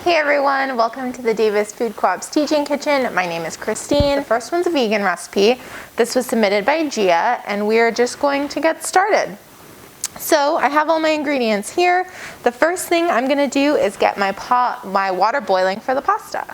Hey everyone, welcome to the Davis Food Co-op's Teaching Kitchen. My name is Christine. The first one's a vegan recipe. This was submitted by Jia, and we're just going to get started. So I have all my ingredients here. The first thing I'm going to do is get my water boiling for the pasta.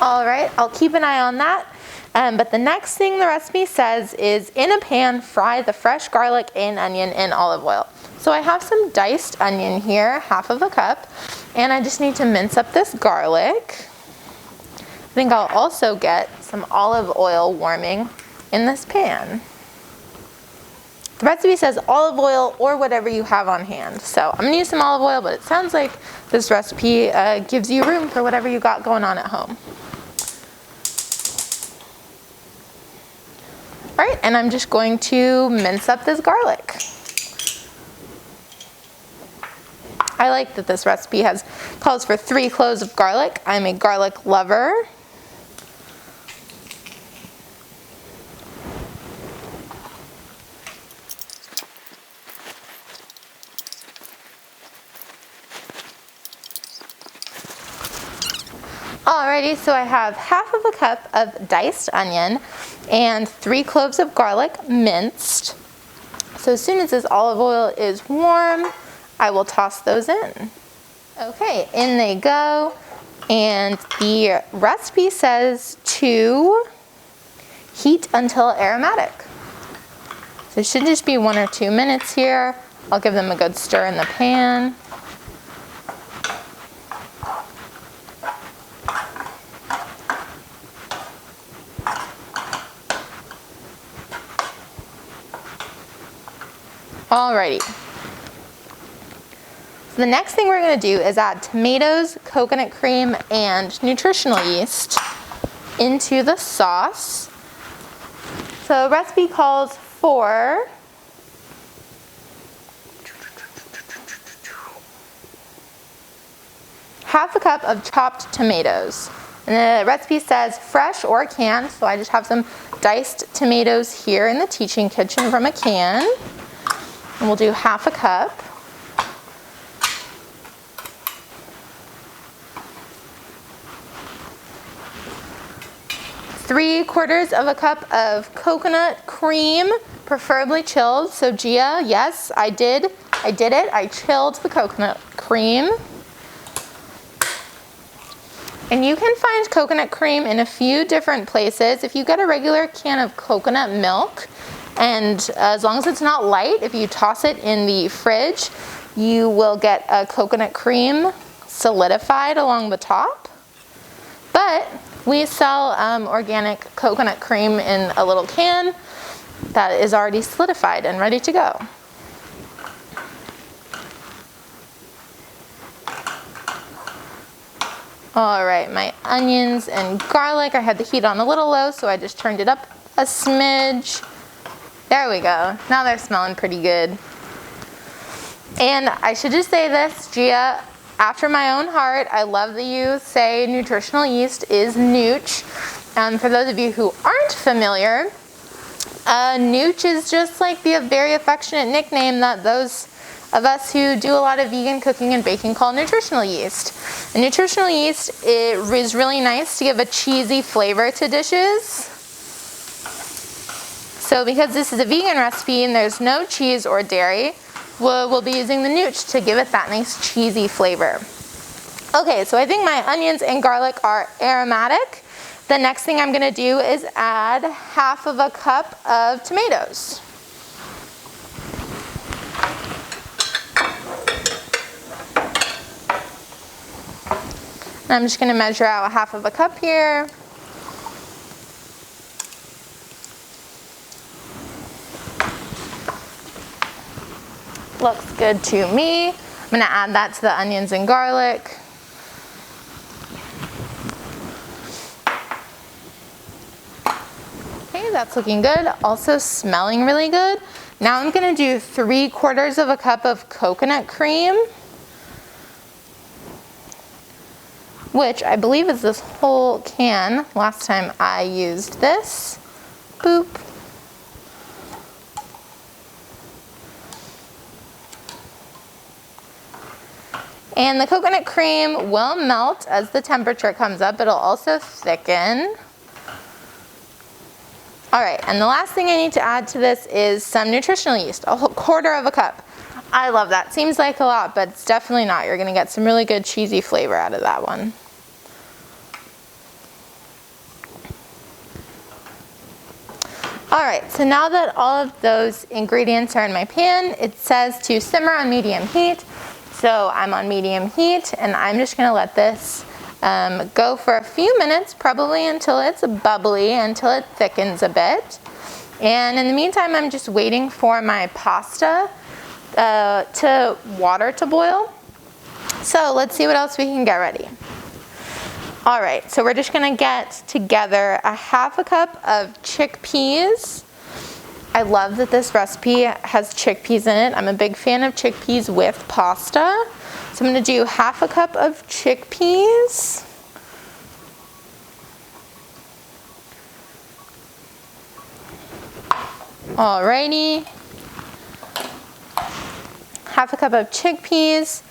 All right, I'll keep an eye on that. But the next thing the recipe says is, in a pan, fry the fresh garlic and onion in olive oil. So I have some diced onion here, half of a cup, and I just need to mince up this garlic. I think I'll also get some olive oil warming in this pan. The recipe says olive oil or whatever you have on hand. So I'm gonna use some olive oil, but it sounds like this recipe gives you room for whatever you got going on at home. All right, and I'm just going to mince up this garlic. I like that this recipe calls for 3 cloves of garlic. I'm a garlic lover. Alrighty, so I have half of a cup of diced onion and 3 cloves of garlic minced. So as soon as this olive oil is warm, I will toss those in. Okay, in they go. And the recipe says to heat until aromatic. So it should just be 1 or 2 minutes here. I'll give them a good stir in the pan. Alrighty. So the next thing we're going to do is add tomatoes, coconut cream, and nutritional yeast into the sauce. So the recipe calls for half a cup of chopped tomatoes. And the recipe says fresh or canned, so I just have some diced tomatoes here in the teaching kitchen from a can. And we'll do half a cup. Three-quarters of a cup of coconut cream, preferably chilled. So Jia, yes, I did it. I chilled the coconut cream. And you can find coconut cream in a few different places. If you get a regular can of coconut milk, and as long as it's not light, if you toss it in the fridge, you will get a coconut cream solidified along the top. But we sell organic coconut cream in a little can that is already solidified and ready to go. All right, my onions and garlic, I had the heat on a little low, so I just turned it up a smidge. There we go. Now they're smelling pretty good. And I should just say this, Jia, after my own heart, I love that you say nutritional yeast is nooch. For those of you who aren't familiar, nooch is just like the very affectionate nickname that those of us who do a lot of vegan cooking and baking call nutritional yeast. And nutritional yeast is really nice to give a cheesy flavor to dishes. So because this is a vegan recipe and there's no cheese or dairy, we'll be using the nooch to give it that nice cheesy flavor. Okay, so I think my onions and garlic are aromatic. The next thing I'm going to do is add half of a cup of tomatoes. And I'm just going to measure out half of a cup here. Looks good to me. I'm going to add that to the onions and garlic. Okay, that's looking good. Also smelling really good. Now I'm going to do 3/4 of a cup of coconut cream, which I believe is this whole can. Last time I used this. Boop. And the coconut cream will melt as the temperature comes up. It'll also thicken. All right, and the last thing I need to add to this is some nutritional yeast, a whole quarter of a cup. I love that. Seems like a lot, but it's definitely not. You're gonna get some really good cheesy flavor out of that one. All right, so now that all of those ingredients are in my pan, it says to simmer on medium heat. So I'm on medium heat, and I'm just gonna let this go for a few minutes, probably until it's bubbly, until it thickens a bit. And in the meantime, I'm just waiting for my pasta water to boil. So let's see what else we can get ready. All right, so we're just gonna get together a half a cup of chickpeas. I love that this recipe has chickpeas in it. I'm a big fan of chickpeas with pasta. So I'm gonna do half a cup of chickpeas. Alrighty. Half a cup of chickpeas.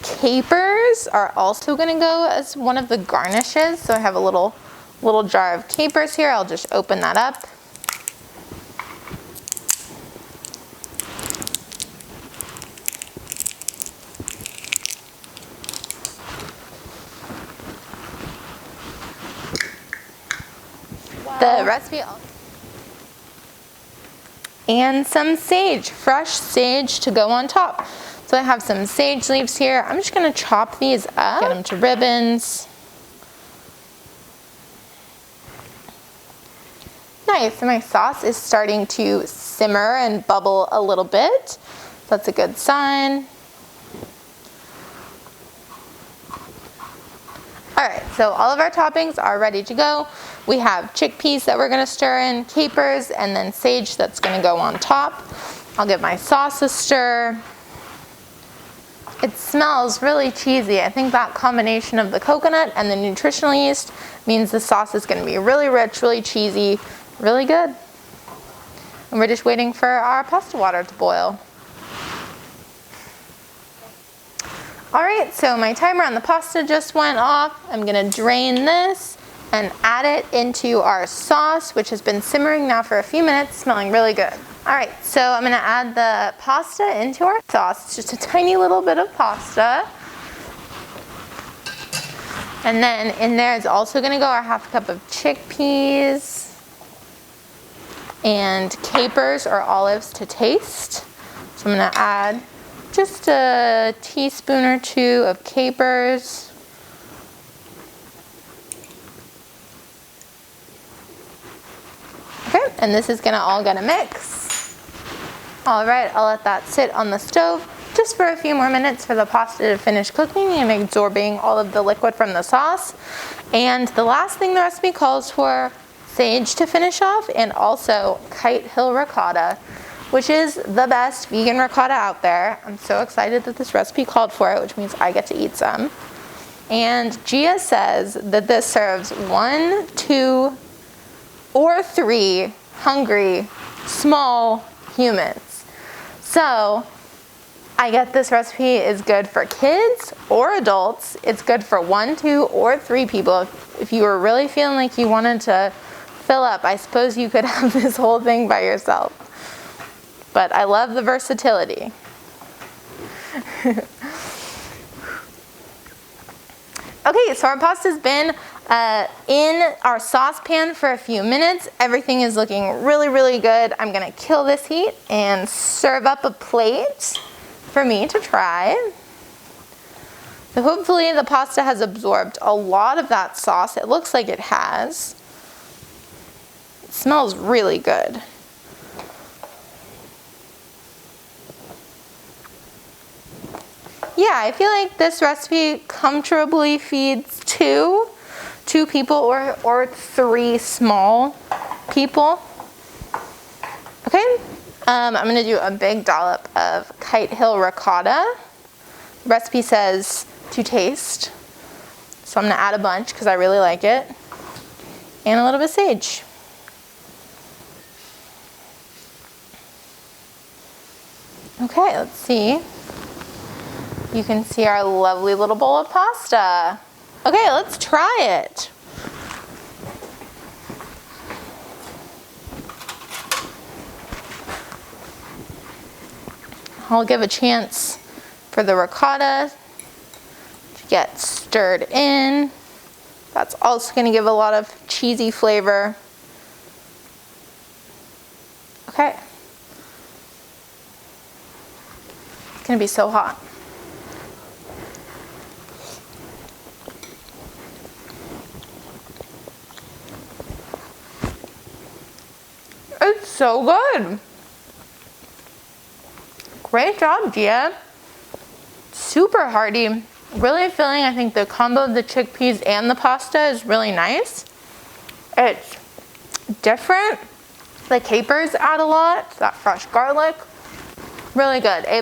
Capers are also gonna go as one of the garnishes. So I have a little jar of capers here. I'll just open that up. The recipe, and some sage, fresh sage to go on top. So I have some sage leaves here. I'm just gonna chop these up, get them to ribbons. Nice, and my sauce is starting to simmer and bubble a little bit. So that's a good sign. All right, so all of our toppings are ready to go. We have chickpeas that we're gonna stir in, capers, and then sage that's gonna go on top. I'll give my sauce a stir. It smells really cheesy. I think that combination of the coconut and the nutritional yeast means the sauce is gonna be really rich, really cheesy, really good. And we're just waiting for our pasta water to boil. All right, so my timer on the pasta just went off. I'm gonna drain this and add it into our sauce, which has been simmering now for a few minutes, smelling really good. All right, so I'm gonna add the pasta into our sauce. It's just a tiny little bit of pasta. And then in there is also gonna go our half cup of chickpeas and capers or olives to taste. So I'm gonna add just a teaspoon or two of capers. Okay, and this is gonna all gonna mix. All right, I'll let that sit on the stove just for a few more minutes for the pasta to finish cooking and absorbing all of the liquid from the sauce. And the last thing the recipe calls for, sage to finish off, and also Kite Hill ricotta, which is the best vegan ricotta out there. I'm so excited that this recipe called for it, which means I get to eat some. And Jia says that this serves 1, 2, or 3 hungry, small humans. So I get this recipe is good for kids or adults. It's good for 1, 2, or 3 people. If you were really feeling like you wanted to fill up, I suppose you could have this whole thing by yourself. But I love the versatility. Okay, so our pasta's been in our saucepan for a few minutes. Everything is looking really, really good. I'm gonna kill this heat and serve up a plate for me to try. So hopefully the pasta has absorbed a lot of that sauce. It looks like it has. It smells really good. Yeah, I feel like this recipe comfortably feeds two people or 3 small people. Okay, I'm gonna do a big dollop of Kite Hill ricotta. The recipe says to taste, so I'm gonna add a bunch because I really like it, and a little bit of sage. Okay, let's see. you can see our lovely little bowl of pasta. Okay, let's try it. I'll give a chance for the ricotta to get stirred in. That's also going to give a lot of cheesy flavor. Okay. It's going to be so hot. It's so good. Great job, Jia. Super hearty. Really filling. I think the combo of the chickpeas and the pasta is really nice. It's different. The capers add a lot. That fresh garlic. Really good. A+.